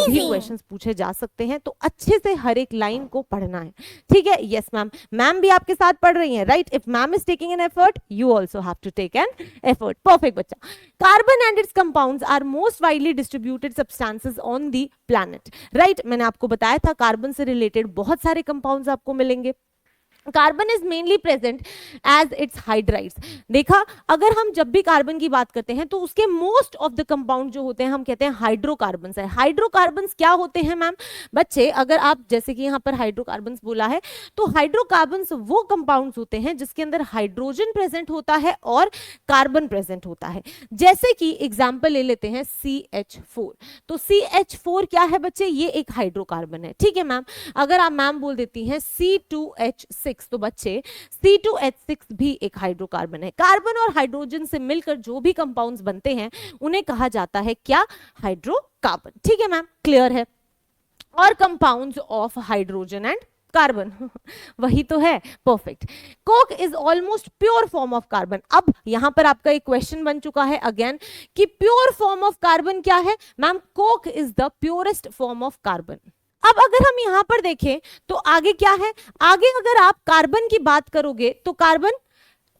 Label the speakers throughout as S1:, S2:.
S1: भी क्वेश्चंस पूछे जा सकते हैं, तो अच्छे से हर एक लाइन को पढ़ना है, ठीक है। यस मैम, मैम भी आपके साथ पढ़ रही हैं, right. If ma'am is taking an effort, you also have to take an effort. Perfect बच्चा। Carbon and its compounds are most widely distributed substances on the planet, right. मैंने आपको बताया था कार्बन से रिलेटेड बहुत सारे कंपाउंड्स आपको मिलेंगे। Carbon is mainly present as its hydrides. देखा, अगर हम जब भी कार्बन की बात करते हैं तो उसके मोस्ट ऑफ द कंपाउंड जो होते हैं हम कहते हैं हाइड्रोकार्बन्स है। हाइड्रोकार्बन्स क्या होते हैं मैम? बच्चे, अगर आप जैसे कि यहाँ पर हाइड्रोकार्बन्स बोला है, तो हाइड्रोकार्बन्स वो कंपाउंड्स होते हैं जिसके अंदर हाइड्रोजन प्रेजेंट होता है और कार्बन प्रेजेंट होता है। जैसे कि एग्जाम्पल ले लेते हैं CH4। तो CH4 क्या है बच्चे? ये एक हाइड्रोकार्बन है, ठीक है मैम। अगर आप मैम बोल देती हैं C2H6, तो बच्चे C2H6 भी एक हाइड्रोकार्बन है। कार्बन और हाइड्रोजन से मिलकर जो भी कंपाउंड्स बनते हैं उन्हें कहा जाता है क्या? हाइड्रोकार्बन, ठीक है मैम, क्लियर है। और compounds of hydrogen and carbon वही तो है, perfect. Coke is almost pure form of carbon. अब यहां पर आपका एक क्वेश्चन बन चुका है अगेन कि प्योर फॉर्म ऑफ कार्बन क्या है? Ma'am, Coke is the purest form of carbon. अब अगर हम यहां पर देखें तो आगे क्या है? आगे अगर आप कार्बन की बात करोगे तो carbon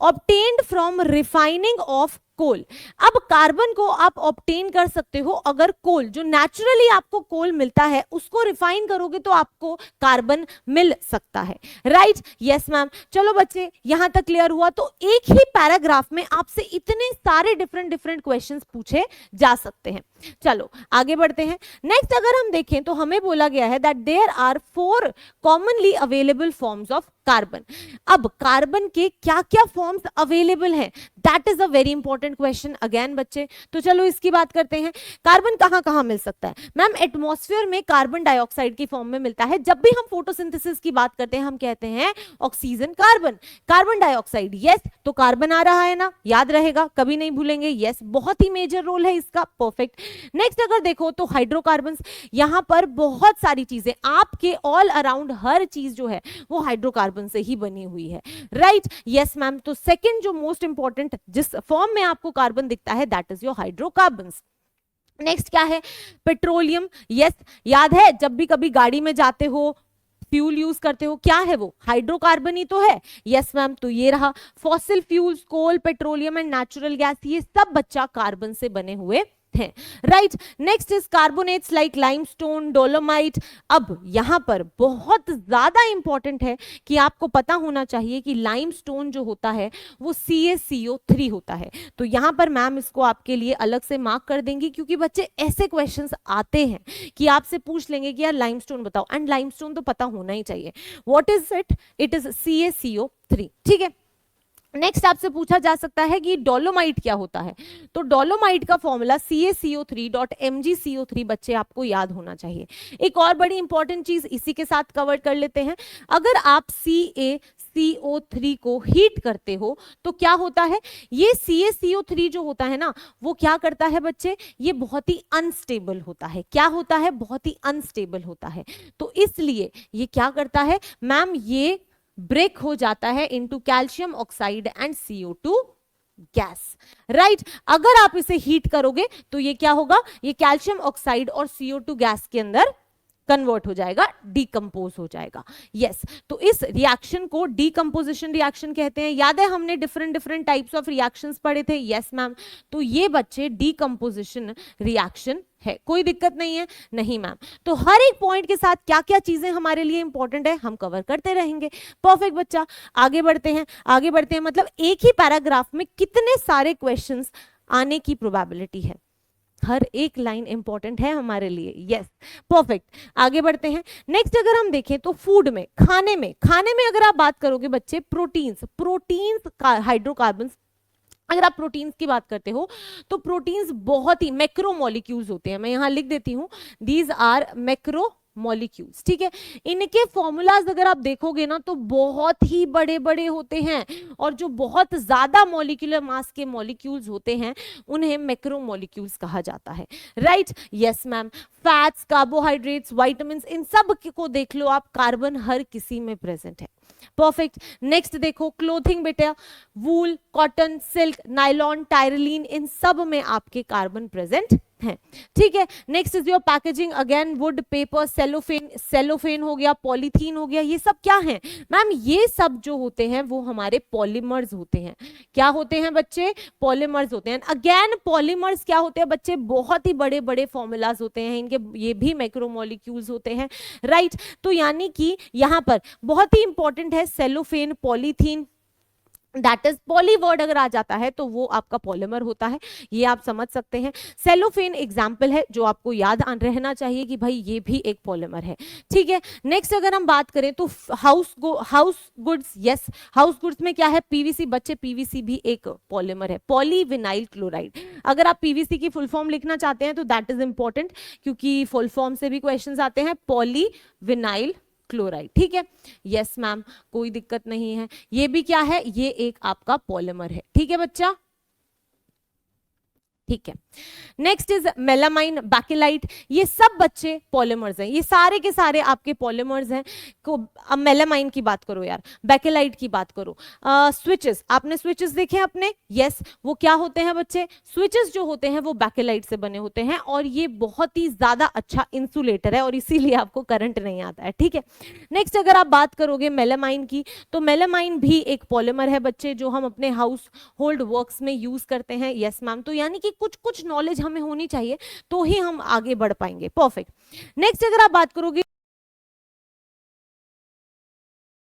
S1: obtained from refining of coal. अब कार्बन को आप ऑब्टेन कर सकते हो अगर कोल, जो नेचुरली आपको कोल मिलता है, उसको रिफाइन करोगे तो आपको कार्बन मिल सकता है, राइट। Yes ma'am. चलो बच्चे, यहां तक क्लियर हुआ। तो एक ही पैराग्राफ में आपसे इतने सारे डिफरेंट क्वेश्चंस पूछे जा सकते हैं। चलो आगे बढ़ते हैं। नेक्स्ट अगर हम देखें तो हमें बोला गया है that there are 4 commonly available forms of carbon. अब कार्बन के क्या क्या फॉर्म्स अवेलेबल हैं? That is a very important question again बच्चे। तो चलो इसकी बात करते हैं। कार्बन कहां कहां मिल सकता है? मैम, एटमॉस्फेयर में कार्बन डाइऑक्साइड की फॉर्म में मिलता है। जब भी हम फोटोसिंथेसिस की बात करते हैं हम कहते हैं oxygen carbon, carbon dioxide. Yes, तो कार्बन आ रहा है ना, याद रहेगा, कभी नहीं भूलेंगे। यस, बहुत ही मेजर रोल है इसका, परफेक्ट। नेक्स्ट अगर देखो तो हाइड्रोकार्बन्स, यहां पर बहुत सारी चीजें आपके ऑल अराउंड, हर चीज जो है वो हाइड्रोकार्बन से ही बनी हुई है, राइट। Yes ma'am. तो सेकंड जो मोस्ट इंपॉर्टेंट जिस फॉर्म में आपको कार्बन दिखता है that is your hydrocarbons. Next क्या है? पेट्रोलियम। यस, याद है जब भी कभी गाड़ी में जाते हो, फ्यूल यूज करते हो, क्या है वो? हाइड्रोकार्बन ही तो है। Yes ma'am. तो ये रहा fossil fuels, coal, petroleum and natural gas, ये सब बच्चा कार्बन से बने हुए हैं, right. Next is carbonates like limestone, dolomite. अब यहां पर बहुत ज्यादा इंपॉर्टेंट है कि आपको पता होना चाहिए कि लाइमस्टोन जो होता है वो CaCO3 होता है। तो यहां पर मैम इसको आपके लिए अलग से मार्क कर देंगी, क्योंकि बच्चे ऐसे क्वेश्चंस आते हैं कि आपसे पूछ लेंगे कि यार लाइमस्टोन बताओ, एंड लाइमस्टोन तो पता होना ही चाहिए। What is it? It is CaCO3, ठीक है। नेक्स्ट आपसे पूछा जा सकता है कि डोलोमाइट क्या होता है? तो डोलोमाइट का फॉर्मूला CaCO3.MgCO3 बच्चे आपको याद होना चाहिए। एक और बड़ी इंपॉर्टेंट चीज इसी के साथ कवर कर लेते हैं। अगर आप CaCO3 को हीट करते हो तो क्या होता है? ये CaCO3 जो होता है ना, वो क्या करता है बच्चे? ये बहुत ही अनस्टेबल होता है। क्या होता है? बहुत ही अनस्टेबल होता है। तो इसलिए ये क्या करता है मैम? ये ब्रेक हो जाता है into calcium oxide and CO2 gas, right. अगर आप इसे हीट करोगे तो ये क्या होगा? ये कैल्शियम ऑक्साइड और CO2 गैस के अंदर कन्वर्ट हो जाएगा, डीकंपोज हो जाएगा। यस, तो इस रिएक्शन को डीकंपोजिशन रिएक्शन कहते हैं। याद है हमने डिफरेंट टाइप्स ऑफ रिएक्शंस पढ़े थे? Yes ma'am. तो ये बच्चे डीकंपोजिशन रिएक्शन है, कोई दिक्कत नहीं है? नहीं मैम। तो हर एक पॉइंट के साथ क्या क्या चीजें हमारे लिए इंपॉर्टेंट है हम कवर करते रहेंगे। परफेक्ट बच्चा। आगे बढ़ते हैं, आगे बढ़ते हैं। मतलब एक ही पैराग्राफ में कितने सारे क्वेश्चंस आने की प्रोबेबिलिटी है? हर एक लाइन इंपॉर्टेंट है हमारे लिए। Yes, perfect. आगे बढ़ते हैं। नेक्स्ट अगर हम देखें तो फूड में, खाने में अगर आप बात करोगे बच्चे, प्रोटीन्स हाइड्रोकार्बन्स, अगर आप प्रोटीन्स की बात करते हो तो प्रोटीन्स बहुत ही मैक्रोमोलिक्यूल्स होते हैं। मैं यहां लिख देती हूं, दीज आर मैक्रो मॉलिक्यूल्स, ठीक है। इनके फॉर्मूलाज अगर आप देखोगे ना तो बहुत ही बड़े बड़े होते हैं, और जो बहुत ज्यादा मॉलिक्यूलर मास के मॉलिक्यूल्स होते हैं उन्हें मैक्रोमोलिक्यूल्स कहा जाता है, right. Yes ma'am. Fats, carbohydrates, vitamins, इन सब को देख लो आप, कार्बन हर किसी में प्रेजेंट है। परफेक्ट। नेक्स्ट देखो क्लोथिंग बेटा, वूल, कॉटन, सिल्क, नायलॉन, टायरलीन, इन सब में आपके कार्बन प्रेजेंट हैं, ठीक है। Next is your packaging, again would, paper, cellophane, cellophane हो गया, पॉलीथीन हो गया, ये सब क्या है मैम? ये सब जो होते हैं वो हमारे पॉलीमर्स होते हैं। क्या होते हैं बच्चे? पॉलीमर्स होते हैं। अगेन पॉलीमर्स क्या होते हैं बच्चे? बहुत ही बड़े बड़े फॉर्मूलाज होते हैं इनके, ये भी मैक्रोमोलिक्यूल्स होते हैं, राइट। तो यानी कि यहां पर बहुत ही इंपॉर्टेंट है cellophane, polythene, that is poly word अगर आ जाता है तो वो आपका पॉलीमर होता है, ये आप समझ सकते हैं। सेलोफेन एग्जाम्पल है जो आपको याद रहना चाहिए कि भाई ये भी एक पॉलीमर है, ठीक है। नेक्स्ट अगर हम बात करें तो house goods, yes house goods में क्या है? पीवीसी, बच्चे पीवीसी भी एक पॉलीमर है, पॉलीविनाइल क्लोराइड। अगर आप पीवीसी की फुल फॉर्म लिखना चाहते हैं तो दैट इज इंपॉर्टेंट, क्योंकि फुल फॉर्म से भी क्वेश्चंस आते हैं, पॉलीविनाइल क्लोराइड, ठीक है। यस मैम, कोई दिक्कत नहीं है, ये भी क्या है? ये एक आपका पॉलीमर है, ठीक है बच्चा, ठीक है। नेक्स्ट इज मेलामाइन, बैकेलाइट, ये सब बच्चे पॉलीमर्स हैं, ये सारे के सारे आपके पॉलीमर्स हैं। अब मेलामाइन की बात करो यार, बैकेलाइट की बात करो। स्विचेस, आपने स्विचेस देखे हैं अपने? यस, वो क्या होते हैं बच्चे? स्विचेस जो होते हैं वो बैकेलाइट से बने होते हैं, और ये बहुत ही ज्यादा अच्छा इंसुलेटर है और इसीलिए आपको करंट नहीं आता है, ठीक है। नेक्स्ट अगर आप बात करोगे मेलामाइन की, तो मेलामाइन भी एक पॉलीमर है बच्चे, जो हम अपने हाउस होल्ड वर्क्स में यूज करते हैं। यस मैम, तो यानी कि कुछ कुछ नॉलेज हमें होनी चाहिए तो ही हम आगे बढ़ पाएंगे, परफेक्ट। नेक्स्ट अगर आप बात करोगे